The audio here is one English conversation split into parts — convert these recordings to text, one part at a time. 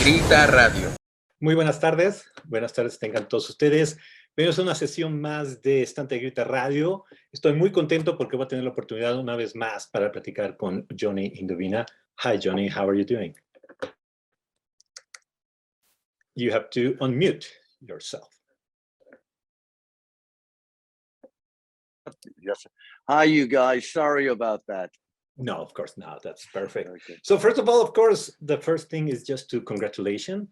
Grita Radio. Muy buenas tardes tengan todos ustedes. Bienvenidos a una sesión más de Estante Grita Radio. Estoy muy contento porque voy a tener la oportunidad una vez más para platicar con Johnny Indovina. Hi Johnny, how are you doing? You have to unmute yourself. Yes. Hi, you guys. Sorry about that. No, of course not. That's perfect. Okay. So first of all, of course, the first thing is just to congratulate you.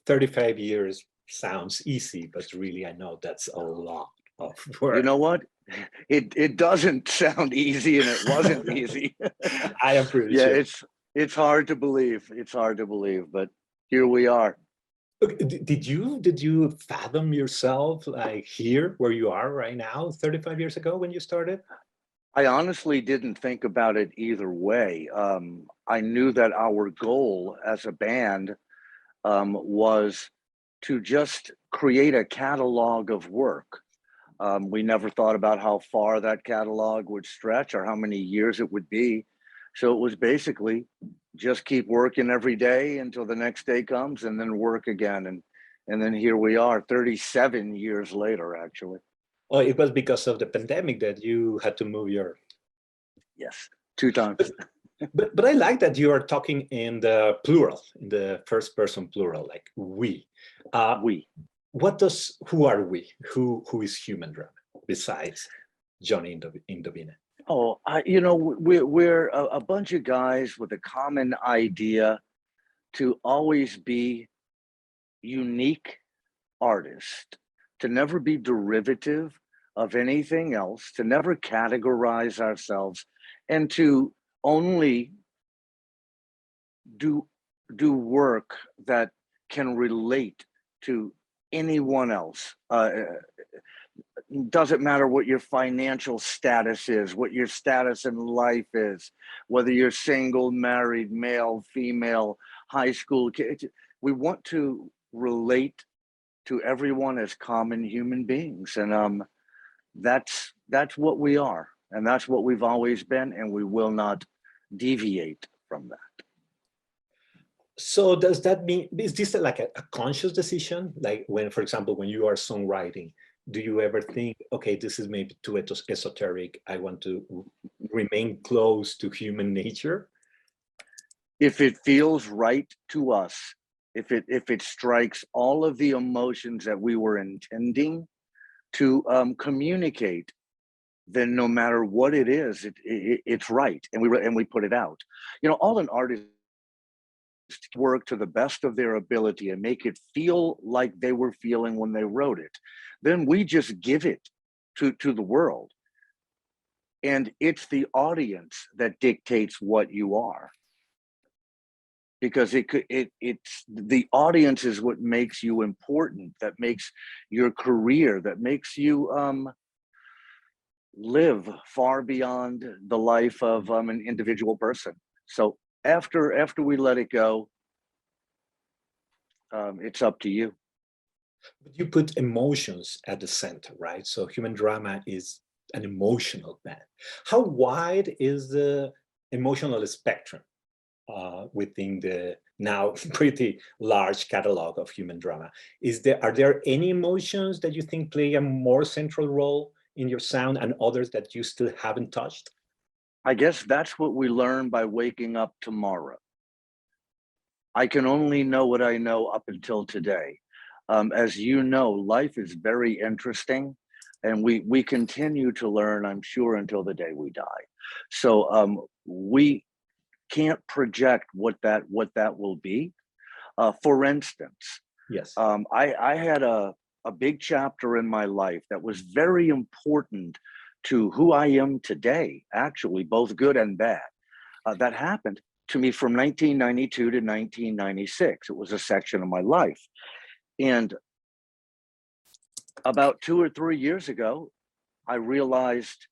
35 years sounds easy, but really I know that's a lot of work. You know what? It doesn't sound easy, and it wasn't easy. I am pretty sure. Yeah, it's hard to believe. It's hard to believe, but here we are. Did you fathom yourself like here where you are right now 35 years ago when you started? I honestly didn't think about it either way. I knew that our goal as a band was to just create a catalog of work. We never thought about how far that catalog would stretch or how many years it would be. So it was basically just keep working every day until the next day comes, and then work again. And then here we are 37 years later, actually. Oh, it was because of the pandemic that you had to move your... Yes, 2 times. But I like that you are talking in the plural, in the first person plural, like we. We. Who are we? Who is Human Drama besides Johnny Indovina? Oh, we're a bunch of guys with a common idea to always be unique artists, to never be derivative of anything else, to never categorize ourselves, and to only do work that can relate to anyone else. Doesn't matter what your financial status is, what your status in life is, whether you're single, married, male, female, high school kid. We want to relate to everyone as common human beings, and that's what we are, and that's what we've always been, and we will not deviate from that. So does that mean, is this like a conscious decision? Like when, for example, when you are songwriting, do you ever think, okay, this is maybe too esoteric, I want to remain close to human nature? If it feels right to us, if it strikes all of the emotions that we were intending to communicate, then no matter what it is, it's right, and we put it out. You know, all an artist work to the best of their ability and make it feel like they were feeling when they wrote it. Then we just give it to the world, and it's the audience that dictates what you are, because it's the audience is what makes you important, that makes your career, that makes you live far beyond the life of an individual person. So after we let it go, it's up to you. But you put emotions at the center, right? So Human Drama is an emotional band. How wide is the emotional spectrum within the now pretty large catalog of Human Drama? Are there any emotions that you think play a more central role in your sound and others that you still haven't touched? I guess that's what we learn by waking up tomorrow. I can only know what I know up until today. As you know, life is very interesting, and we continue to learn, I'm sure, until the day we die. So we can't project what that will be. For instance, yes, I had a big chapter in my life that was very important to who I am today, actually, both good and bad. That happened to me from 1992 to 1996. It was a section of my life. And about 2 or 3 years ago, I realized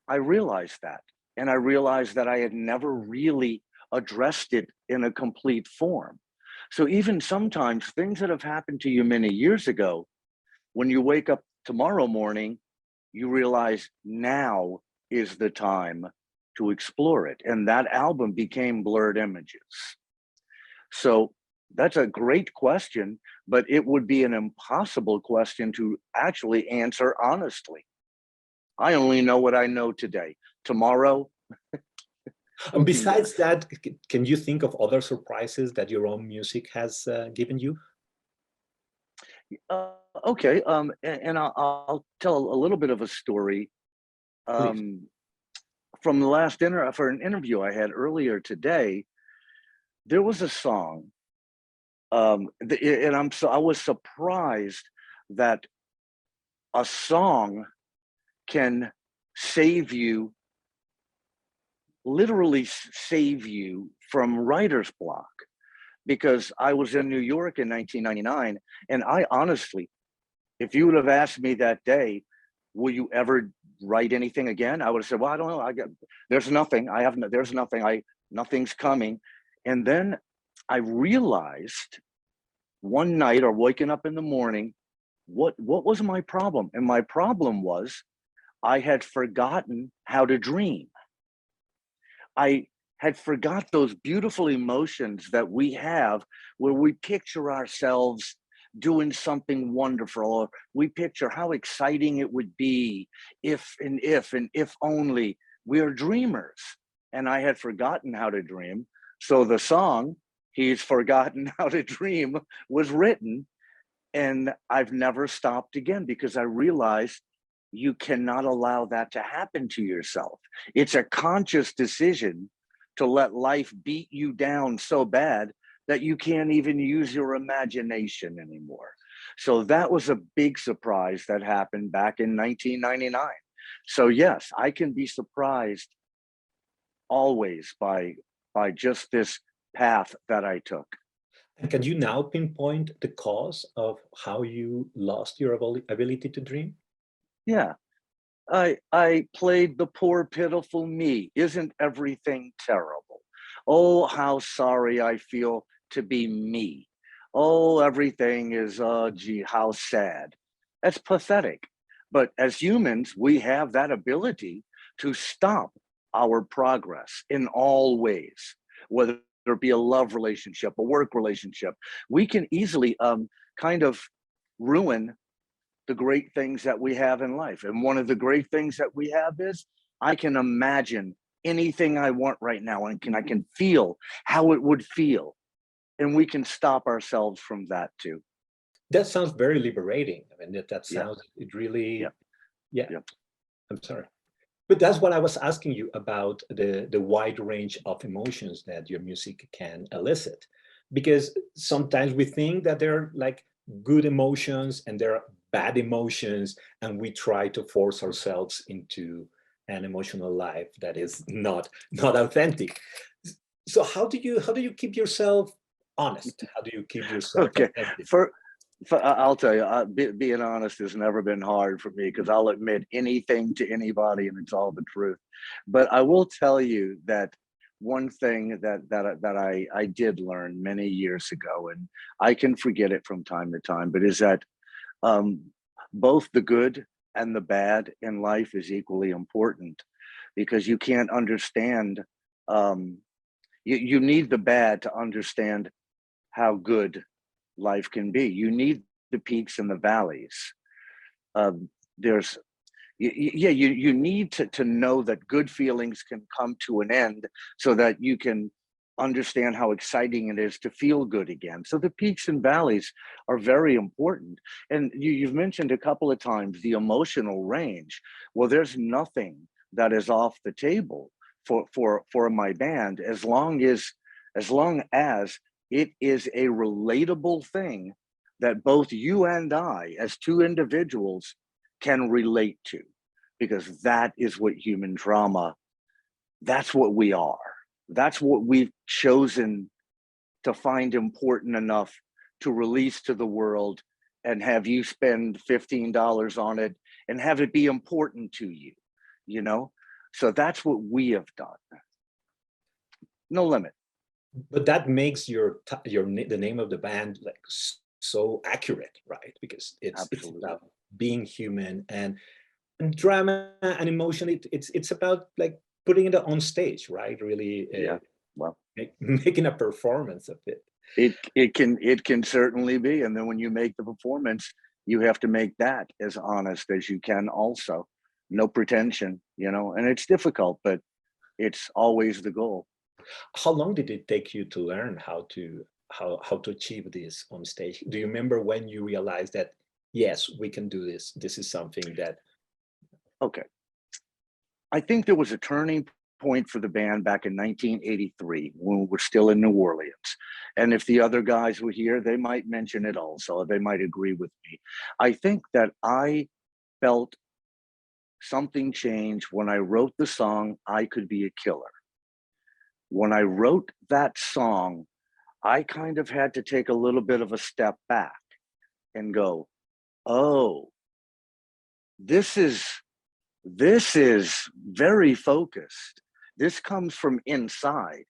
that. And I realized that I had never really addressed it in a complete form. So even sometimes things that have happened to you many years ago, when you wake up tomorrow morning, you realize now is the time to explore it. And that album became Blurred Images. So that's a great question, but it would be an impossible question to actually answer honestly. I only know what I know today. Tomorrow, And who knows? besides that, can you think of other surprises that your own music has given you? Okay, and I'll tell a little bit of a story Please. um, from the last dinner for an interview I had earlier today. There was a song, and I was surprised that a song can save you, literally save you from writer's block. Because I was in New York in 1999, and I honestly, if you would have asked me that day, will you ever write anything again? I would have said, well, I don't know. There's nothing. There's nothing. Nothing's coming. And then I realized one night or waking up in the morning, what was my problem? And my problem was I had forgotten how to dream. I had forgot those beautiful emotions that we have where we picture ourselves doing something wonderful, or we picture how exciting it would be if only. We are dreamers. And I had forgotten how to dream. So the song, He's Forgotten How to Dream, was written. And I've never stopped again because I realized you cannot allow that to happen to yourself. It's a conscious decision to let life beat you down so bad that you can't even use your imagination anymore. So that was a big surprise that happened back in 1999. So yes, I can be surprised always by just this path that I took. And can you now pinpoint the cause of how you lost your ability to dream? Yeah, I played the poor pitiful me. Isn't everything terrible? Oh, how sorry I feel to be me. Oh, everything is, gee, how sad. That's pathetic. But as humans, we have that ability to stop our progress in all ways, whether it be a love relationship, a work relationship. We can easily kind of ruin the great things that we have in life. And one of the great things that we have is I can imagine anything I want right now, and I can feel how it would feel. And we can stop ourselves from that too. That sounds very liberating. I mean, that Yeah, sounds, it really, yeah, yeah, yeah. I'm sorry. But that's what I was asking you about, the wide range of emotions that your music can elicit. Because sometimes we think that there are like good emotions and there are bad emotions, and we try to force ourselves into an emotional life that is not authentic. So how do you keep yourself honest? How do you keep yourself Okay. authentic? For, I'll tell you, being honest has never been hard for me because I'll admit anything to anybody and it's all the truth. But I will tell you that one thing that I did learn many years ago, and I can forget it from time to time, but is that um, both the good and the bad in life is equally important because you can't understand. Um, you need the bad to understand how good life can be. You need the peaks and the valleys. There's yeah, you need to know that good feelings can come to an end so that you can understand how exciting it is to feel good again. So the peaks and valleys are very important. And you've mentioned a couple of times the emotional range. Well, there's nothing that is off the table for my band as long as it is a relatable thing that both you and I, as two individuals, can relate to, because that is what human drama, that's what we are. That's what we've chosen to find important enough to release to the world and have you spend $15 on it and have it be important to you, you know? So that's what we have done. No limit. But that makes the name of the band like so accurate, right? Because it's Absolutely. about being human, and drama and emotion. It's about like putting it on stage, right? Really Yeah. Well, making a performance of it. It can certainly be. And then when you make the performance, you have to make that as honest as you can also. No pretension, and it's difficult, but it's always the goal. How long did it take you to learn how to achieve this on stage? Do you remember when you realized that, yes, we can do this? This is something that, Okay. I think there was a turning point for the band back in 1983 when we were still in New Orleans. And if the other guys were here, they might mention it also. They might agree with me. I think that I felt something change when I wrote the song, I Could Be a Killer. When I wrote that song, I kind of had to take a little bit of a step back and go, oh, this is very focused. This comes from inside.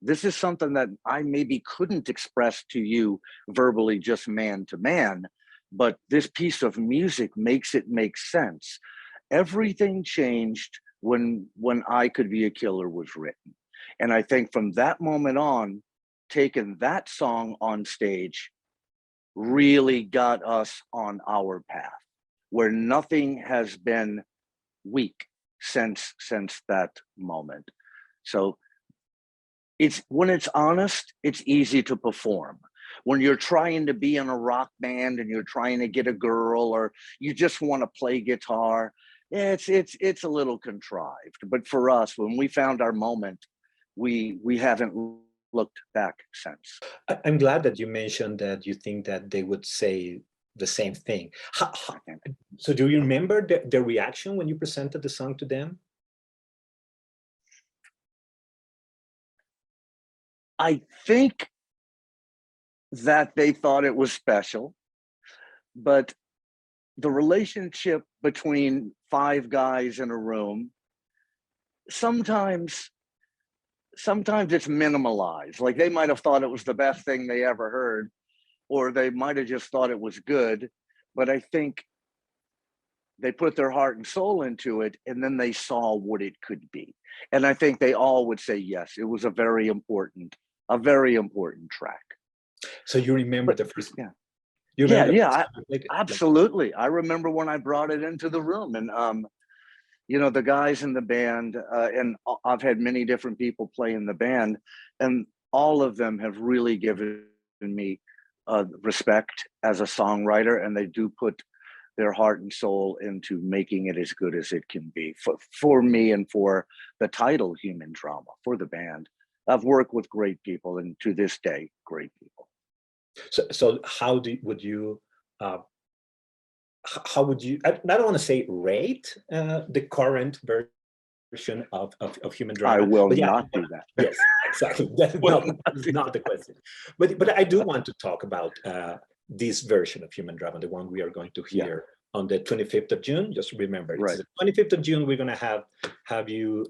This is something that I maybe couldn't express to you verbally, just man to man, but this piece of music makes it make sense. Everything changed when I Could Be a Killer was written. And I think from that moment on, taking that song on stage really got us on our path, where nothing has been weak since that moment. So it's when it's honest, it's easy to perform. When you're trying to be in a rock band and you're trying to get a girl, or you just want to play guitar, it's a little contrived. But for us, when we found our moment, we haven't looked back since. I'm glad that you mentioned that you think that they would say the same thing. So do you remember the reaction when you presented the song to them? I think that they thought it was special, but the relationship between five guys in a room, sometimes it's minimalized. Like, they might have thought it was the best thing they ever heard, or they might have just thought it was good. But I think they put their heart and soul into it, and then they saw what it could be. And I think they all would say, yes, it was a very important track. So you remember the first, Yeah. you remember Absolutely. I remember when I brought it into the room, and the guys in the band, and I've had many different people play in the band, and all of them have really given me respect as a songwriter, and they do put their heart and soul into making it as good as it can be for me and for the title Human Drama, for the band. I've worked with great people, and to this day, great people. So how would you I don't want to say rate the current version of Human Drama? I will but yeah, not do that. Yes, exactly. That's not the question. But I do want to talk about this version of Human Drama, the one we are going to hear on the 25th of June. Just remember, it's the 25th of June. We're going to have you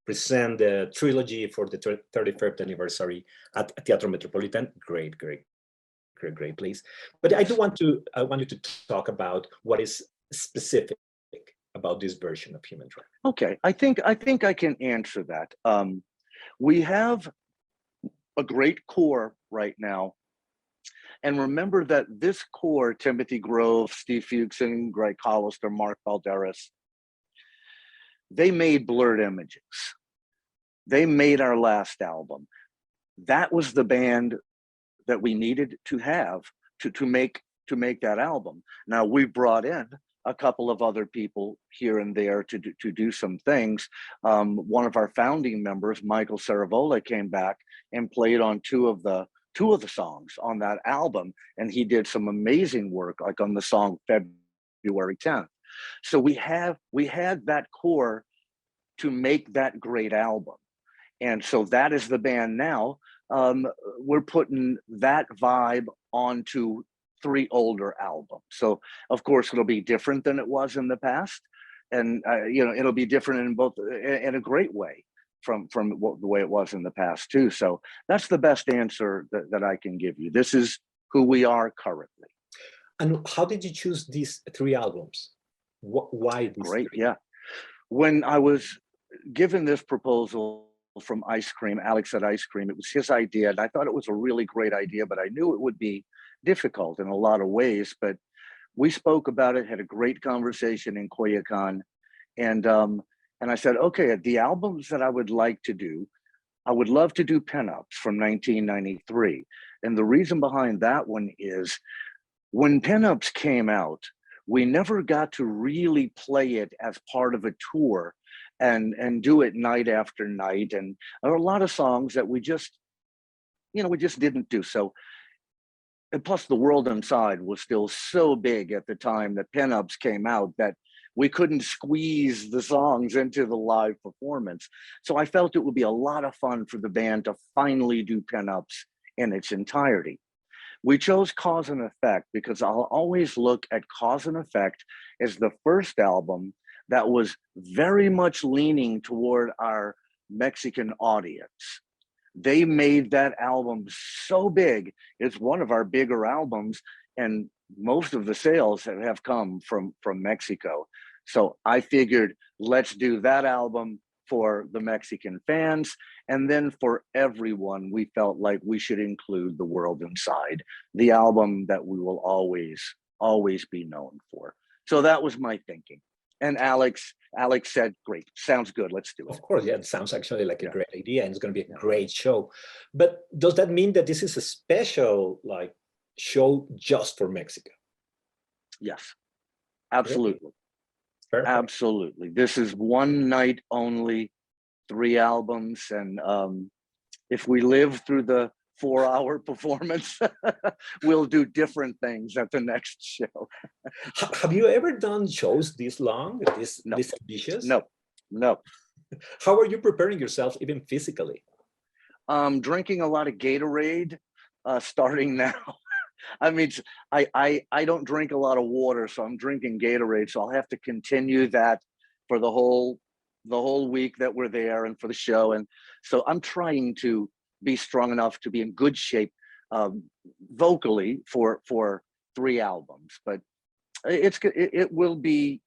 present the trilogy for the 31st anniversary at Teatro Metropolitan. Great place. But I wanted to talk about what is specific about this version of Human Drama. Okay, I think I can answer that. We have a great core right now. And remember that this core, Timothy Grove, Steve Fuchsen, Greg Hollister, Mark Balderas, they made Blurred Images. They made our last album. That was the band that we needed to have to make that album. Now, we brought in a couple of other people here and there to do some things. One of our founding members, Michael Saravola, came back and played on two of the songs on that album, and he did some amazing work, like on the song February 10th. So we had that core to make that great album, and so that is the band now. We're putting that vibe onto 3 older albums. So of course it'll be different than it was in the past, and it'll be different in both, in a great way, from the way it was in the past too. So that's the best answer that I can give you. This is who we are currently. And how did you choose these 3 albums? Why these Great, 3? yeah. When I was given this proposal from Ice Cream, Alex at Ice Cream. It was his idea, and I thought it was a really great idea, but I knew it would be difficult in a lot of ways. But we spoke about it, had a great conversation in Coyoacan, and I said, okay, the albums that I would like to do, I would love to do Pinups from 1993. And the reason behind that one is when Pinups came out, we never got to really play it as part of a tour and do it night after night. And there are a lot of songs that we just, we just didn't do. So, and plus the World Inside was still so big at the time that Pinups came out that we couldn't squeeze the songs into the live performance. So I felt it would be a lot of fun for the band to finally do Pinups in its entirety. We chose Cause and Effect because I'll always look at Cause and Effect as the first album that was very much leaning toward our Mexican audience. They made that album so big. It's one of our bigger albums, and most of the sales have come from Mexico. So I figured, let's do that album for the Mexican fans. And then for everyone, we felt like we should include The World Inside, the album that we will always be known for. So that was my thinking. And Alex said, great, sounds good, let's do it. Of course, yeah, it sounds actually like a great idea, and it's going to be a great show. But does that mean that this is a special show just for Mexico? Yes, absolutely. Really? Absolutely. This is one night only, 3 albums. And if we live through the 4-hour performance, we'll do different things at the next show. Have you ever done shows this long, this ambitious? No. How are you preparing yourself, even physically? Drinking a lot of Gatorade, starting now. I mean, I don't drink a lot of water, so I'm drinking Gatorade. So I'll have to continue that for the whole week that we're there and for the show. And so I'm trying to be strong enough to be in good shape vocally for 3 albums. But it will be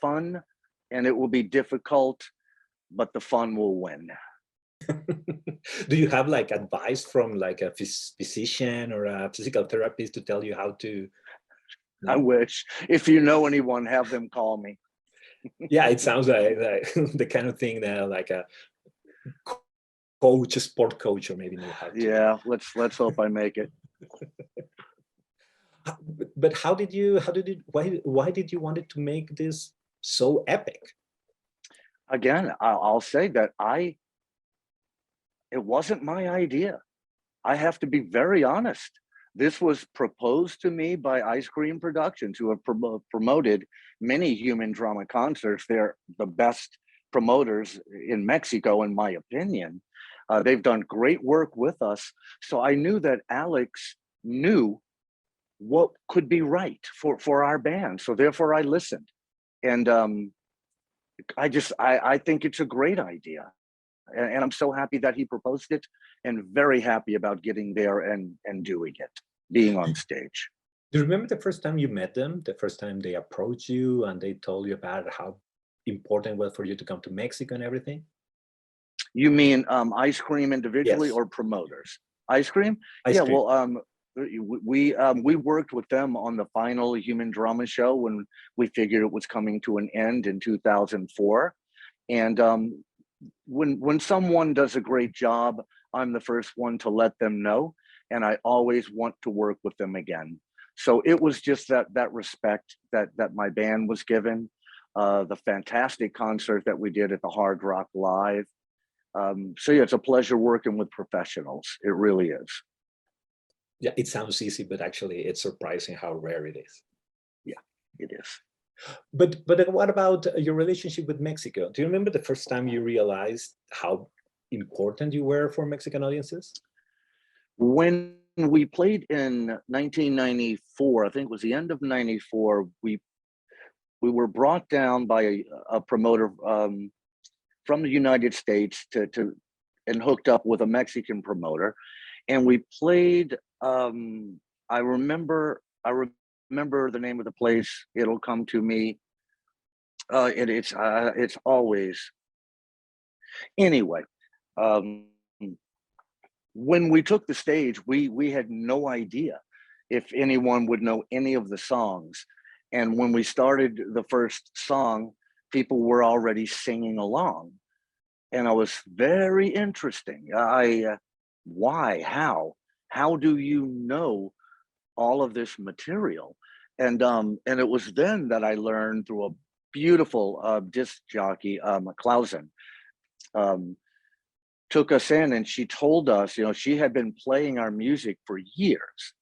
fun and it will be difficult, but the fun will win. Do you have advice from a physician or a physical therapist to tell you how to? No? I wish. If you know anyone, have them call me. Yeah, it sounds like the kind of thing that a coach, a sport coach, or maybe know how to. Yeah, let's hope I make it. But why did you want to make this so epic? Again, I'll say that it wasn't my idea. I have to be very honest. This was proposed to me by Ice Cream Productions, who have promoted many human drama concerts. They're the best promoters in Mexico, in my opinion. They've done great work with us. So I knew that Alex knew what could be right for our band. So therefore I listened. And I think it's a great idea. And I'm so happy that he proposed it, and very happy about getting there and doing it, being on stage. Do you remember the first time you met them, the first time they approached you and they told you about how important it was for you to come to Mexico and everything? You mean Ice Cream individually? Yes. Or promoters? Ice Cream? Ice Cream. Well, we worked with them on the final Human Drama show when we figured it was coming to an end in 2004. And when someone does a great job, I'm the first one to let them know, and I always want to work with them again. So it was just that respect that my band was given, the fantastic concert that we did at the Hard Rock Live. So yeah, it's a pleasure working with professionals. It really is. Yeah, it sounds easy, but actually it's surprising how rare it is. Yeah, it is. But what about your relationship with Mexico? Do you remember the first time you realized how important you were for Mexican audiences? When we played in 1994, I think it was the end of 94, we were brought down by a promoter from the United States and hooked up with a Mexican promoter. And we played, I remember the name of the place. It'll come to me. It's always, anyway, Um, when we took the stage, we had no idea if anyone would know any of the songs. And when we started the first song, people were already singing along. And it was very interesting. Why? How do you know all of this material? And it was then that I learned through a beautiful disc jockey, Clausen, um, took us in, and she told us, she had been playing our music for years.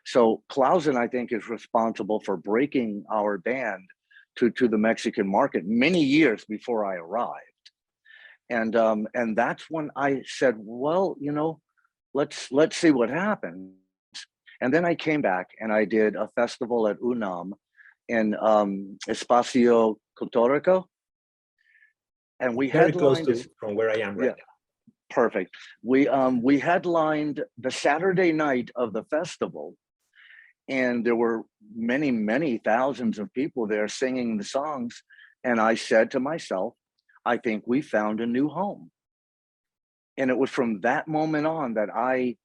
So Clausen, I think, is responsible for breaking our band to the Mexican market many years before I arrived. And that's when I said, well, let's see what happens. And then I came back and I did a festival at UNAM in Espacio Cultórico, and we Very close headlined. to from where I am right Yeah, perfect. We headlined the Saturday night of the festival, and there were many thousands of people there singing the songs. And I said to myself, I think we found a new home. And it was from that moment on that I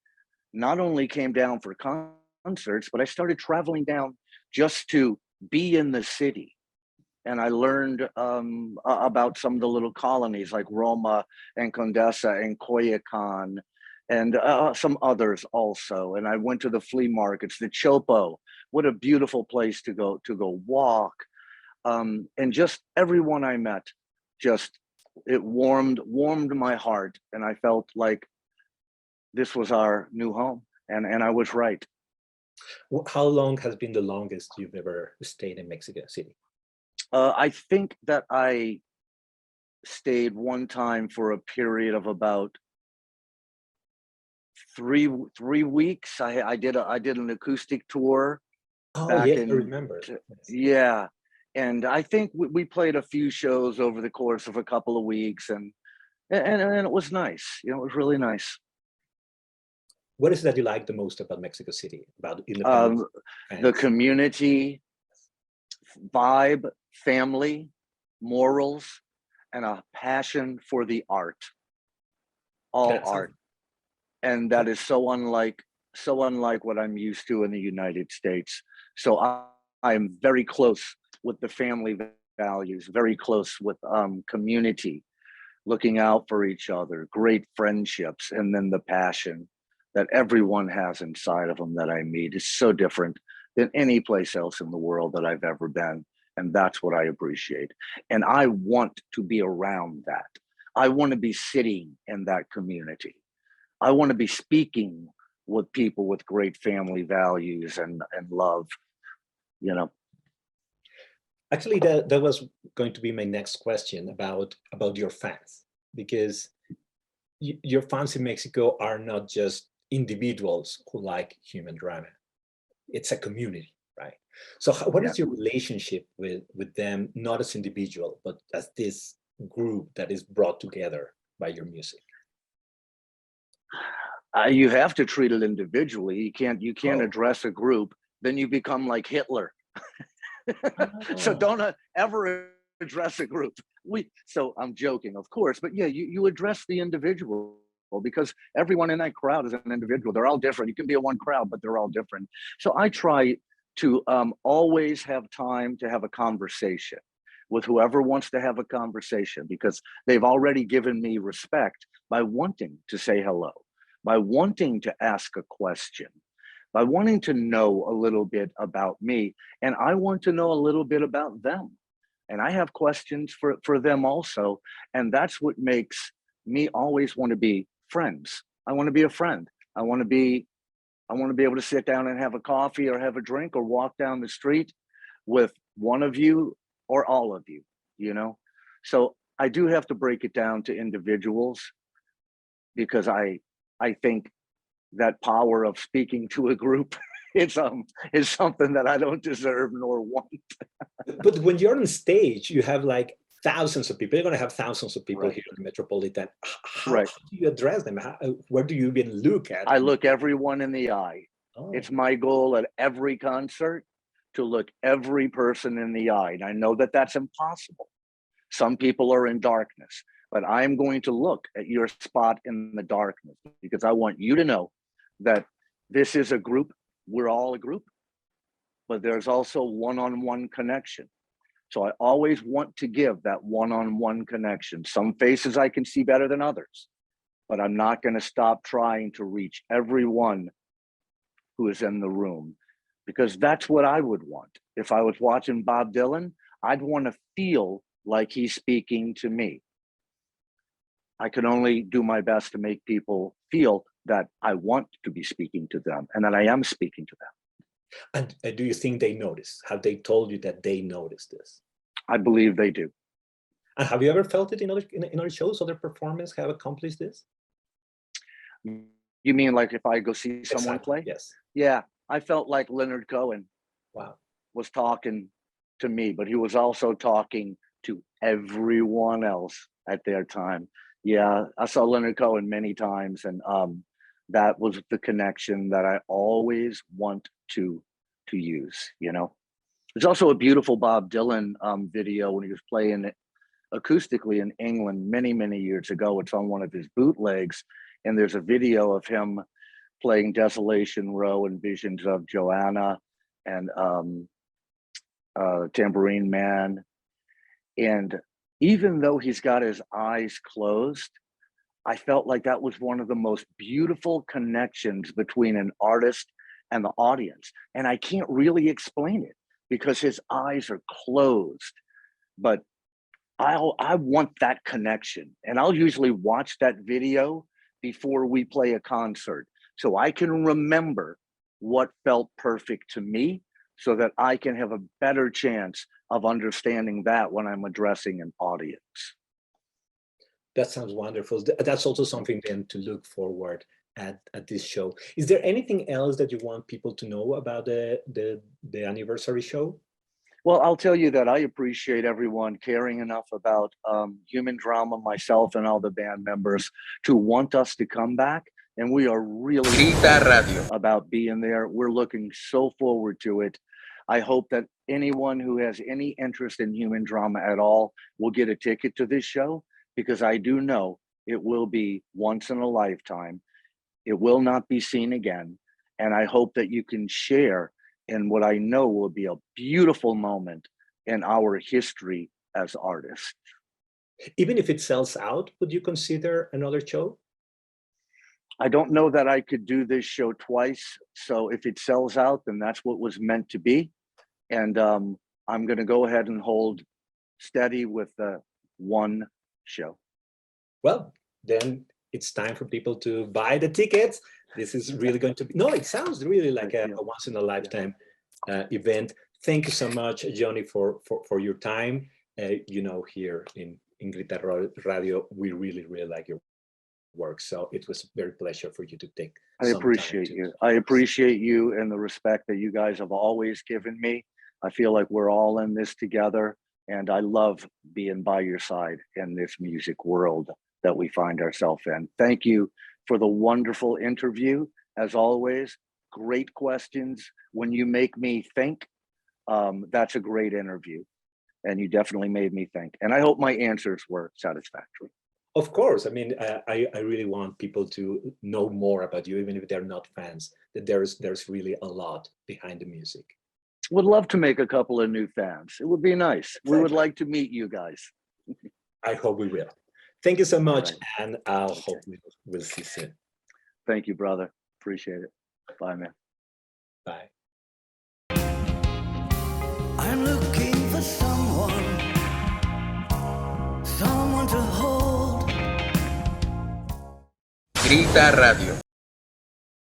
not only came down for concerts, but I started traveling down just to be in the city. And I learned about some of the little colonies like Roma and Condesa and Coyoacan, and some others also. And I went to the flea markets, the Chopo. What a beautiful place to go walk. And just everyone I met, just it warmed my heart, and I felt like this was our new home, and I was right. How long has been the longest you've ever stayed in Mexico City? I think that I stayed one time for a period of about three weeks. I did an acoustic tour Oh, back yes, I in, remember. Yes. yeah, and I think we played a few shows over the course of a couple of weeks, and it was nice. It was really nice. What is that you like the most about Mexico City, about independent Um, the fans? community vibe, family, morals, and a passion for the art, all That's art. And that is so unlike what I'm used to in the United States. So I'm very close with the family values, very close with community, looking out for each other, great friendships, and then the passion that everyone has inside of them that I meet is so different than any place else in the world that I've ever been. And that's what I appreciate. And I want to be around that. I want to be sitting in that community. I want to be speaking with people with great family values and love, you know. Actually, that was going to be my next question about your fans, because your fans in Mexico are not just individuals who like human drama. It's a community, right? So what Yeah. is your relationship with them, not as individual, but as this group that is brought together by your music? You have to treat it individually. You can't Oh, address a group, then you become like Hitler. So oh, don't ever address a group. So I'm joking, of course, but yeah, you address the individual, because everyone in that crowd is an individual. They're all different. You can be a one crowd, but they're all different. So I try to always have time to have a conversation with whoever wants to have a conversation, because they've already given me respect by wanting to say hello, by wanting to ask a question, by wanting to know a little bit about me, and I want to know a little bit about them. And I have questions for them also. And that's what makes me always want to be friends. I want to be a friend. I want to be able to sit down and have a coffee or have a drink or walk down the street with one of you or all of you, you know? So I do have to break it down to individuals, because I think that power of speaking to a group is something that I don't deserve nor want. but when you're on stage, you have like thousands of people. You're going to have thousands of people Right. here in the metropolitan. Right. How do you address them? Where do you even look at? I look everyone in the eye. Oh, It's my goal at every concert to look every person in the eye. And I know that that's impossible. Some people are in darkness. but I'm going to look at your spot in the darkness because I want you to know that this is a group. We're all a group, but there's also one-on-one connection. So I always want to give that one-on-one connection. Some faces I can see better than others, but I'm not going to stop trying to reach everyone who is in the room, because that's what I would want. If I was watching Bob Dylan, I'd want to feel like he's speaking to me. I can only do my best to make people feel that I want to be speaking to them and that I am speaking to them. And do you think they notice? Have they told you that they noticed this? I believe they do. And have you ever felt it in other shows, other performers have accomplished this? You mean like if I go see someone play? Yes. Yeah, I felt like Leonard Cohen was talking to me, but he was also talking to everyone else at their time. Yeah, I saw Leonard Cohen many times, and that was the connection that I always want to use, you know. There's also a beautiful Bob Dylan video when he was playing it acoustically in England many years ago. It's on one of his bootlegs, and there's a video of him playing Desolation Row and Visions of Joanna and Tambourine Man. And even though he's got his eyes closed, I felt like that was one of the most beautiful connections between an artist and the audience. And I can't really explain it because his eyes are closed, but I want that connection. And I'll usually watch that video before we play a concert, so I can remember what felt perfect to me, so that I can have a better chance of understanding that when I'm addressing an audience. That sounds wonderful. That's also something then to look forward at this show. Is there anything else that you want people to know about the anniversary show? Well, I'll tell you that I appreciate everyone caring enough about Human Drama, myself and all the band members, to want us to come back. And we are really about being there. We're looking so forward to it. I hope that anyone who has any interest in Human Drama at all will get a ticket to this show, because I do know it will be once in a lifetime. It will not be seen again. And I hope that you can share in what I know will be a beautiful moment in our history as artists. Even if it sells out, would you consider another show? I don't know that I could do this show twice. So if it sells out, then that's what was meant to be. And I'm going to go ahead and hold steady with the one show. Well, then it's time for people to buy the tickets. This is really going to be, no, it sounds really like a once in a lifetime event. Thank you so much, Johnny, for your time. You know, here in Grita Radio, we really like your work. So it was a very pleasure for you to take. I appreciate you. I appreciate you and the respect that you guys have always given me. I feel like we're all in this together, and I love being by your side in this music world that we find ourselves in. Thank you for the wonderful interview. As always, great questions. When you make me think, that's a great interview. And you definitely made me think. And I hope my answers were satisfactory. Of course. I mean, I really want people to know more about you, even if they're not fans, that there's really a lot behind the music. Would love to make a couple of new fans. It would be nice. Exactly. We would like to meet you guys. I hope we will. Thank you so much. Right. And I hope we'll see soon. Thank you, brother. Appreciate it. Bye, man. Bye. I'm looking for someone to hold. Grita Radio.